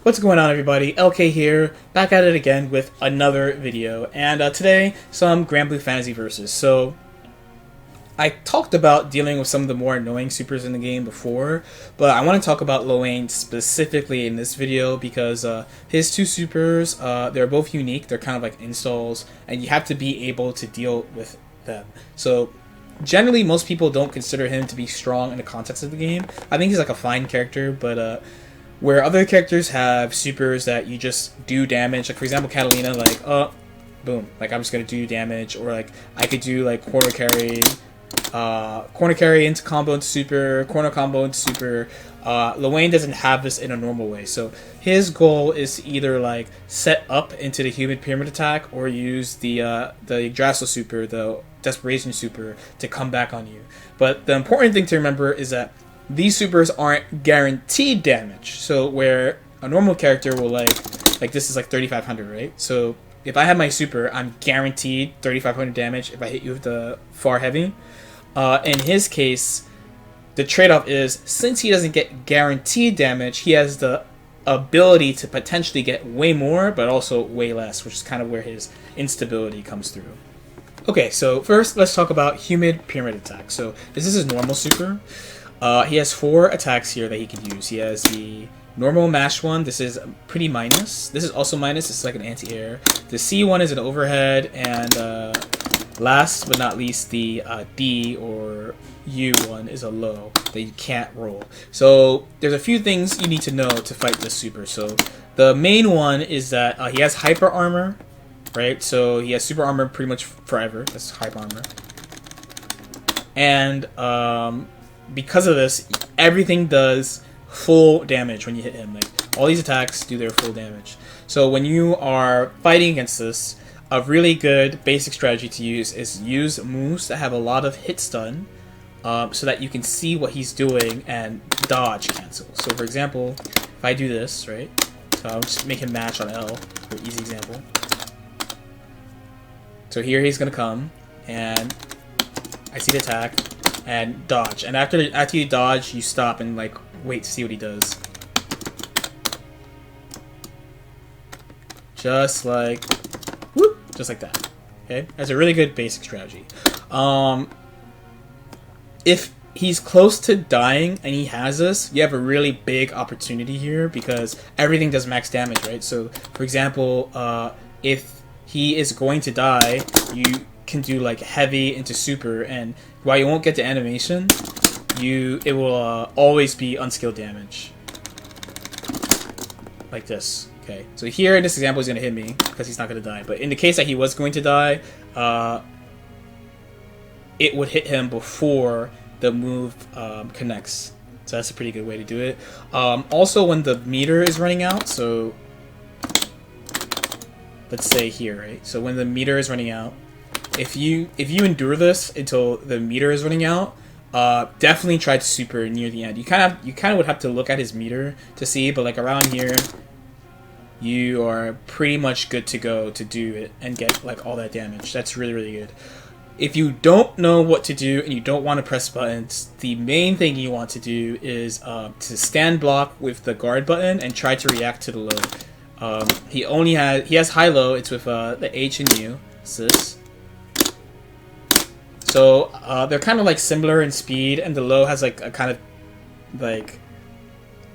What's going on, everybody? LK here, back at it again with another video, and today some Granblue Fantasy Versus. So I talked about dealing with some of the more annoying supers in the game before, but I want to talk about Lowain specifically in this video because his two supers, they're both unique. They're kind of like installs, and you have to be able to deal with them. So generally, most people don't consider him to be strong in the context of the game. I think he's like a fine character, but where other characters have supers that you just do damage, like for example Catalina, like boom, like I'm just gonna do damage, or like I could do like corner carry into combo into super, corner combo into super. Lowain doesn't have this in a normal way, so his goal is to either like set up into the Humanid pyramid attack or use the Igdrasil super, the desperation super, to come back on you. But the important thing to remember is that these supers aren't guaranteed damage. So where a normal character will like this is like 3500, right? So if I have my super, I'm guaranteed 3500 damage if I hit you with the far heavy. In his case, the trade-off is, since he doesn't get guaranteed damage, he has the ability to potentially get way more, but also way less, which is kind of where his instability comes through. Okay, so first let's talk about Humanid pyramid attack. So this is his normal super. He has 4 attacks here that he can use. He has the normal mash one. This is pretty minus. This is also minus. This is like an anti-air. The C one is an overhead, and last but not least, the D or U one is a low that you can't roll. So there's a few things you need to know to fight this super. So the main one is that he has hyper armor, right? So he has super armor pretty much forever. That's hyper armor. And because of this, everything does full damage when you hit him. Like, all these attacks do their full damage. So when you are fighting against this, a really good basic strategy to use is use moves that have a lot of hit stun, so that you can see what he's doing and dodge cancel. So for example, if I do this, right? So I'll just make him match on L for easy example. So here he's gonna come, and I see the attack, and dodge. And after you dodge, you stop and like wait to see what he does. Just like, whoop, just like that. Okay, that's a really good basic strategy. If he's close to dying and he has this, you have a really big opportunity here because everything does max damage, right? So for example, if he is going to die, you can do like heavy into super, and while you won't get the animation, it will always be unskilled damage like this. Okay, so here in this example he's gonna hit me because he's not gonna die, but in the case that he was going to die, it would hit him before the move connects. So that's a pretty good way to do it. Also, when the meter is running out, so let's say here, right? So when the meter is running out, if you endure this until the meter is running out, definitely try to super near the end. You kind of would have to look at his meter to see, but like around here, you are pretty much good to go to do it and get like all that damage. That's really, really good. If you don't know what to do and you don't want to press buttons, the main thing you want to do is to stand block with the guard button and try to react to the low. He has high low. It's with the H and U. This. So they're kind of like similar in speed, and the low has like a kind of like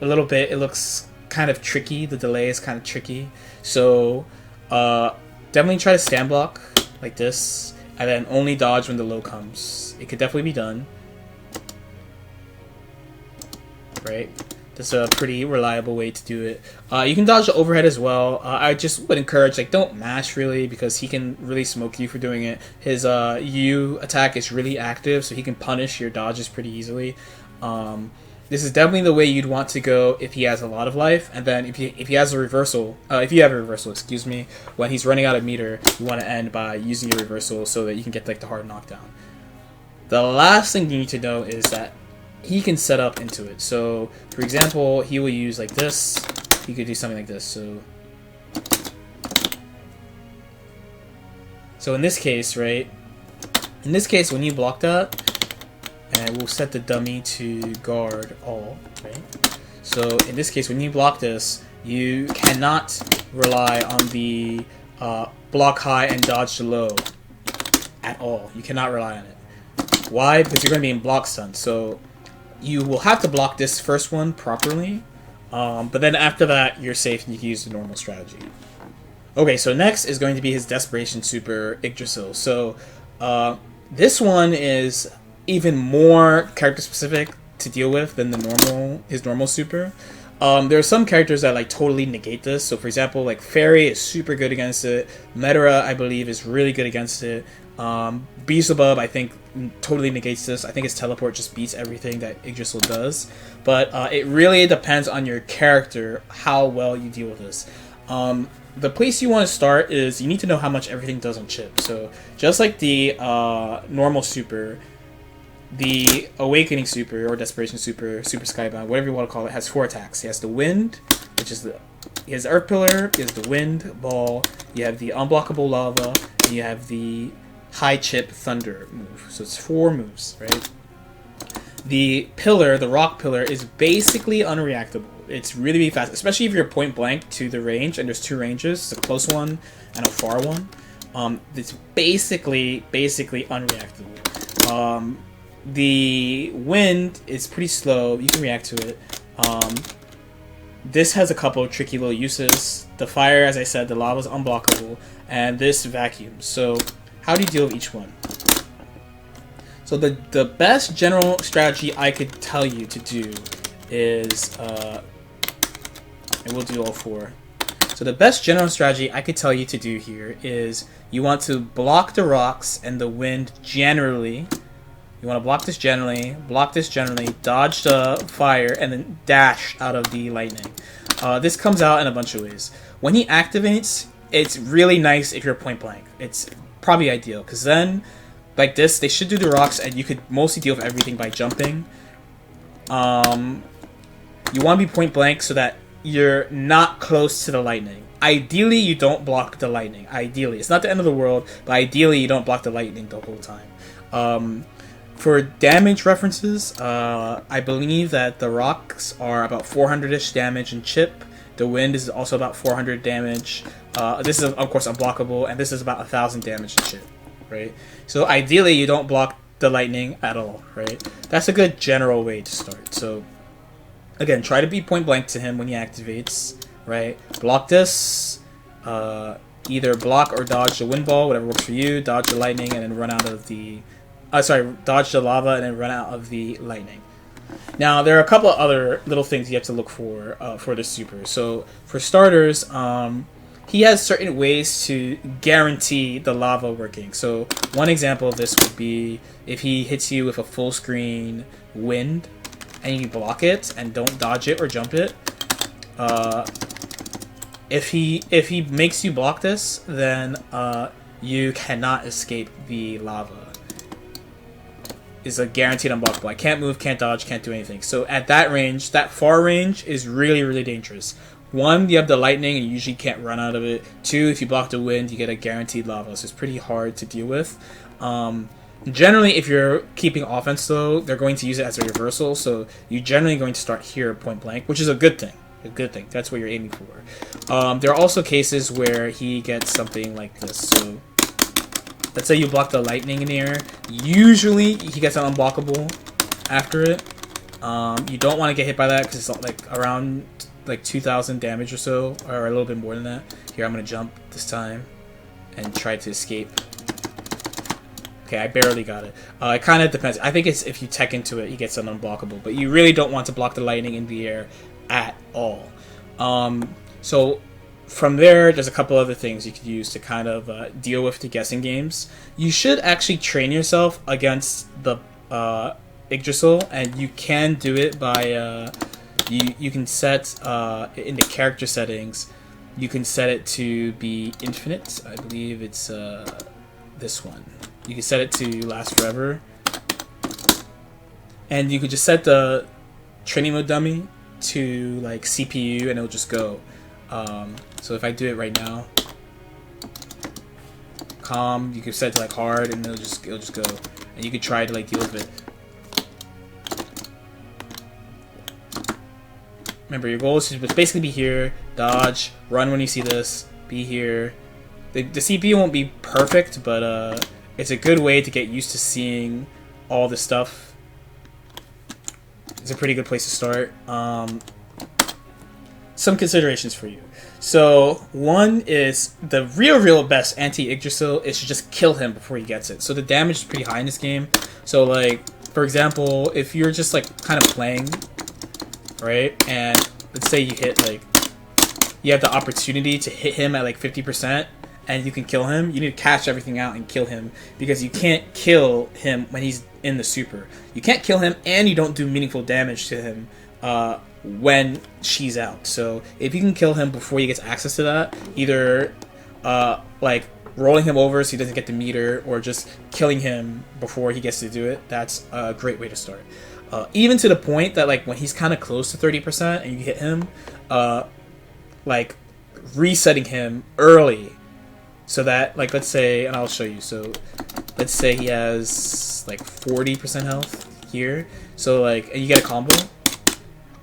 a little bit. It looks kind of tricky. The delay is kind of tricky. So definitely try to stand block like this, and then only dodge when the low comes. It could definitely be done, right? That's a pretty reliable way to do it. You can dodge the overhead as well. I just would encourage, like, don't mash really, because he can really smoke you for doing it. His U attack is really active, so he can punish your dodges pretty easily. This is definitely the way you'd want to go if he has a lot of life. And then if he has a reversal, if you have a reversal, excuse me, when he's running out of meter, you want to end by using your reversal so that you can get like the hard knockdown. The last thing you need to know is that he can set up into it. So, for example, he will use like this. He could do something like this. So in this case, right? In this case, when you block that, and we'll set the dummy to guard all, right? So in this case, when you block this, you cannot rely on the block high and dodge low at all. You cannot rely on it. Why? Because you're going to be in block stun. So you will have to block this first one properly, but then after that, you're safe and you can use the normal strategy. Okay, so next is going to be his Desperation Super, Igdrasil. So this one is even more character specific to deal with than his normal super. There are some characters that like totally negate this. So for example, like Fairy is super good against it. Metara, I believe, is really good against it. Beelzebub, I think, totally negates this. I think his teleport just beats everything that Igdrasil does. But it really depends on your character how well you deal with this. The place you want to start is you need to know how much everything does on chip. So just like the normal super, the Awakening Super or Desperation Super, Super Skybound, whatever you want to call it, has 4 attacks. He has the Wind, which is he has the Earth Pillar, he has the Wind Ball, you have the Unblockable Lava, and you have the High Chip Thunder move. So it's 4 moves, right? The Pillar, the Rock Pillar, is basically unreactable. It's really, really fast, especially if you're point blank to the range, and there's 2 ranges, a close one and a far one. It's basically unreactable. The Wind is pretty slow. You can react to it. This has a couple of tricky little uses. The Fire, as I said, the Lava is unblockable, and this Vacuum. So how do you deal with each one? So the best general strategy I could tell you to do is, and we'll do all 4. So the best general strategy I could tell you to do here is you want to block the rocks and the wind generally. You want to block this generally, dodge the fire, and then dash out of the lightning. This comes out in a bunch of ways. When he activates, it's really nice if you're point blank. It's probably ideal, because then, like this, they should do the rocks, and you could mostly deal with everything by jumping. You want to be point blank so that you're not close to the lightning. Ideally, you don't block the lightning. Ideally. It's not the end of the world, but ideally, you don't block the lightning the whole time. For damage references, I believe that the rocks are about 400-ish damage in chip. The wind is also about 400 damage. This is, of course, unblockable, and this is about 1,000 damage in chip, right? So ideally, you don't block the lightning at all, right? That's a good general way to start. So again, try to be point blank to him when he activates, right? Block this. Either block or dodge the wind ball, whatever works for you. Dodge the lightning and then run out of the... dodge the lava and then run out of the lightning. Now, there are a couple of other little things you have to look for this super. So, for starters, he has certain ways to guarantee the lava working. So, one example of this would be if he hits you with a full screen wind and you block it and don't dodge it or jump it. If he makes you block this, then you cannot escape the lava. Is a guaranteed unblockable. I can't move, can't dodge, can't do anything. So at that range, that far range is really, really dangerous. 1, you have the lightning and you usually can't run out of it. 2, if you block the wind, you get a guaranteed lava. So it's pretty hard to deal with. Generally, if you're keeping offense though, they're going to use it as a reversal. So you're generally going to start here point blank, which is a good thing. A good thing. That's what you're aiming for. There are also cases where he gets something like this. So let's say you block the lightning in the air. Usually, he gets an unblockable after it. You don't want to get hit by that because it's like around like 2,000 damage or so, or a little bit more than that. Here, I'm going to jump this time and try to escape. Okay, I barely got it. It kind of depends. I think it's if you tech into it, he gets an unblockable. But you really don't want to block the lightning in the air at all. So from there's a couple other things you could use to kind of deal with the guessing games. You should actually train yourself against the Igdrasil, and you can do it by you can set in the character settings. You can set it to be infinite. I believe it's this one. You can set it to last forever, and you could just set the training mode dummy to like CPU, and it'll just go. So if I do it right now, calm, you can set it to like hard, and it'll just go, and you can try to like deal with it. Remember, your goal is to basically be here, dodge, run when you see this, be here. The CPU won't be perfect, but it's a good way to get used to seeing all this stuff. It's a pretty good place to start. Some considerations for you. So one is the real best anti-Igdrasil is to just kill him before he gets it. So the damage is pretty high in this game. So like, for example, if you're just like kind of playing, right, and let's say you hit like, you have the opportunity to hit him at like 50% and you can kill him, you need to cash everything out and kill him, because you can't kill him when he's in the super. You can't kill him and you don't do meaningful damage to him when she's out. So if you can kill him before he gets access to that, either like rolling him over so he doesn't get the meter, or just killing him before he gets to do it, that's a great way to start. Even to the point that like when he's kind of close to 30% and you hit him, like resetting him early, so that like, let's say, and I'll show you, so let's say he has like 40% health here, so like, and you get a combo,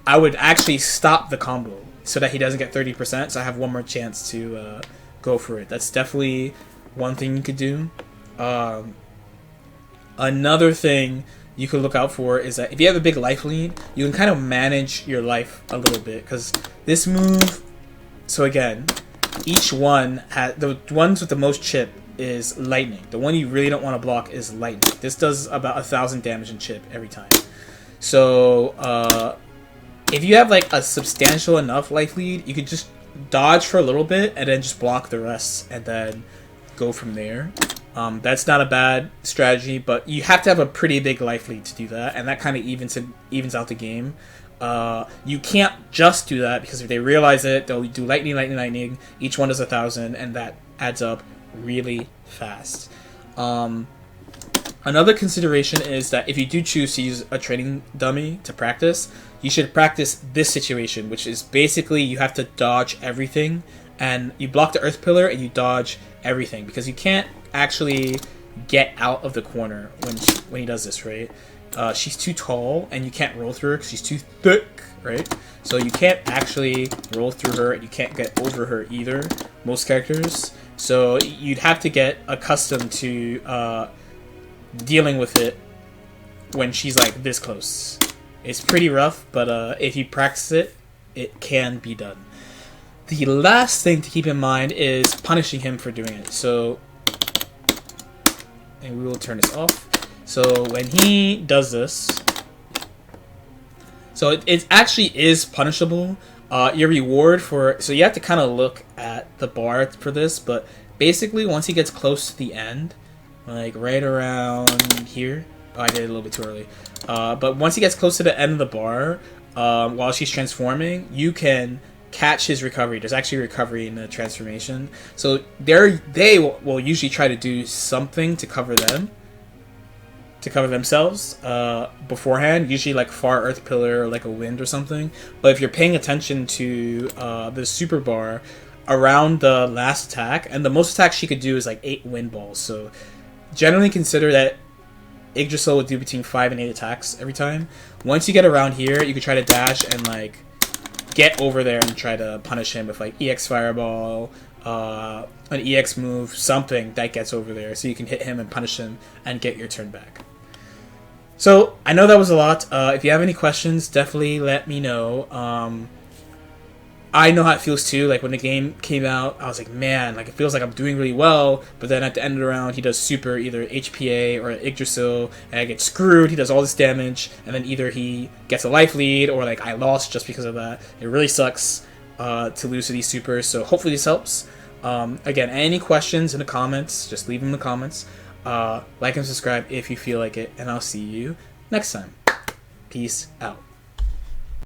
I would actually stop the combo so that he doesn't get 30%, so I have one more chance to go for it. That's definitely one thing you could do. Another thing you could look out for is that if you have a big life lead, you can kind of manage your life a little bit, because this move, so again, each one has, the ones with the most chip is lightning. The one you really don't want to block is lightning. This does about 1,000 damage in chip every time. So if you have like a substantial enough life lead, you could just dodge for a little bit and then just block the rest and then go from there. That's not a bad strategy, but you have to have a pretty big life lead to do that, and that kind of evens out the game. You can't just do that, because if they realize it, they'll do lightning. Each one does 1,000, and that adds up really fast. Another consideration is that if you do choose to use a training dummy to practice, you should practice this situation, which is basically you have to dodge everything, and you block the earth pillar and you dodge everything, because you can't actually get out of the corner when he does this, right? She's too tall and you can't roll through her because she's too thick, right? So you can't actually roll through her, and you can't get over her either, most characters. So you'd have to get accustomed to dealing with it when she's like this close. It's pretty rough, but if you practice it, it can be done. The last thing to keep in mind is punishing him for doing it. So, and we will turn this off. So when he does this, so it actually is punishable. Your reward for, so you have to kind of look at the bar for this, but basically once he gets close to the end, like right around here, oh, I did it a little bit too early. But once he gets close to the end of the bar, while she's transforming, you can catch his recovery. There's actually recovery in the transformation. So they will usually try to do something to cover themselves beforehand, usually like far earth pillar or like a wind or something. But if you're paying attention to the super bar around the last attack, and the most attacks she could do is like 8 wind balls, so generally consider that Igdrasil would do between 5 and 8 attacks every time. Once you get around here, you could try to dash and like get over there and try to punish him with like EX Fireball, an EX move, something that gets over there, so you can hit him and punish him and get your turn back. So I know that was a lot. If you have any questions, definitely let me know. I know how it feels too. Like when the game came out, I was like, man, like it feels like I'm doing really well, but then at the end of the round, he does super, either HPA or Igdrasil, and I get screwed. He does all this damage, and then either he gets a life lead, or like I lost just because of that. It really sucks to lose to these supers. So hopefully this helps. Again, any questions in the comments, just leave them in the comments. Like and subscribe if you feel like it, and I'll see you next time. Peace out.